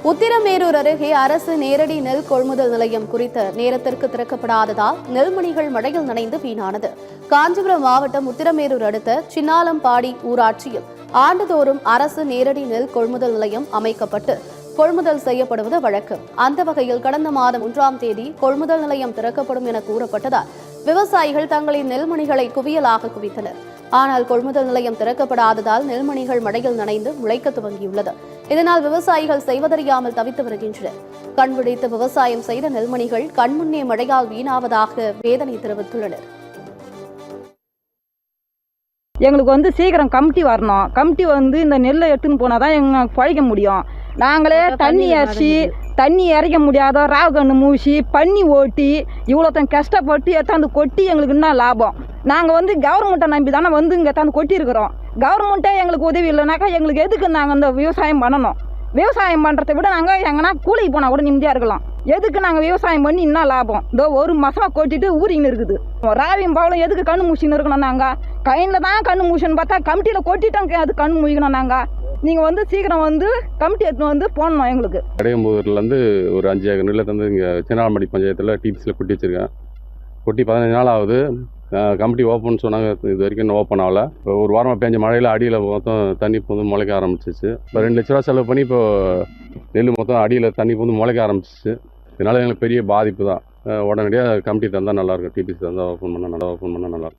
உத்திரமேரூர் அருகே அரசு நேரடி நெல் கொள்முதல் நிலையம் குறித்த நேரத்திற்கு திறக்கப்படாததால் நெல்மணிகள் மழையில் நனைந்து வீணானது. காஞ்சிபுரம் மாவட்டம் உத்திரமேரூர் அடுத்த சின்னாலம்பாடி ஊராட்சியில் ஆண்டுதோறும் அரசு நேரடி நெல் கொள்முதல் நிலையம் அமைக்கப்பட்டு கொள்முதல் செய்யப்படுவது வழக்கம். அந்த வகையில் கடந்த மாதம் 1ஆம் தேதி கொள்முதல் நிலையம் திறக்கப்படும் என கூறப்பட்டதால் விவசாயிகள் தங்களின் நெல்மணிகளை குவியலாக குவித்தனர். ஆனால் கொள்முதல் நிலையம் திறக்கப்படாததால் நெல்மணிகள் மழையில் நனைந்து முளைக்க துவங்கியுள்ளது. இதனால் விவசாயிகள் செய்வதறியாமல் தவித்து வருகின்றனர். கண்விழித்து விவசாயம் செய்த நெல்மணிகள் கண்முன்னே மழையால் வீணாவதாக வேதனை தெரிவித்துள்ளனர். எங்களுக்கு சீக்கிரம் கமிட்டி வரணும். கமிட்டி இந்த நெல்லை எடுத்துன்னு போனாதான் எங்களுக்கு பழிக்க முடியும். நாங்களே தண்ணி அரிசி தண்ணி இறைக்க முடியாத ராவு கண்ணு மூசி பண்ணி ஓட்டி இவ்வளோத்தன் கஷ்டப்பட்டு எடுத்தாந்து கொட்டி எங்களுக்கு என்ன லாபம்? நாங்கள் கவர்மெண்ட்டை நம்பி தானே இங்கே எடுத்தாந்து கொட்டியிருக்கிறோம். கவர்மெண்ட்டே எங்களுக்கு உதவி இல்லைனாக்கா எங்களுக்கு எதுக்கு நாங்கள் இந்த விவசாயம் பண்ணணும்? விவசாயம் பண்ணுறதை விட நாங்கள் எங்கன்னா கூலிக்கு போனால் கூட நிம்மதியாக இருக்கலாம். எதுக்கு நாங்கள் விவசாயம் பண்ணி என்ன லாபம்? இதோ ஒரு மாதமாக கொட்டிட்டு ஊறின்னு இருக்குது. ராவியும் பாவலும் எதுக்கு கண்ணு மூச்சின்னு இருக்கணும்? நாங்கள் கையில் தான் கண்ணு மூச்சின்னு பார்த்தா கமிட்டியில் கொட்டிட்டோம். அது கண்ணு மூழ்கணும். நாங்கள் நீங்கள் சீக்கிரம் கமிட்டி எடுத்துன்னு போடணும். எங்களுக்கு கடையம்பூர்லேருந்து ஒரு 5 ஏக்கர் நிலத்தை இங்கே சின்னாலம்பாடி பஞ்சாயத்தில் டிபிசியில் கொட்டி வச்சுருக்கேன். கொட்டி 15 நாள் ஆகுது. கமிட்டி ஓப்பன் சொன்னாங்க, இது வரைக்கும் இன்னும் ஓப்பன் ஆகலை. இப்போ ஒரு வாரமாக பேஞ்ச மழையில் அடியில் மொத்தம் தண்ணி முளைக்க ஆரம்பிச்சிச்சு. இப்போ 2 லட்ச ரூபா செலவு பண்ணி இப்போ நெல் மொத்தம் அடியில் தண்ணி முளைக்க ஆரம்பிச்சிச்சு. இதனால் எங்களுக்கு பெரிய பாதிப்பு தான். உடனடியாக கமிட்டி தந்தால் நல்லாயிருக்கும். டிபிசி தந்தால் ஓப்பன் பண்ணால் நல்லாயிருக்கும்.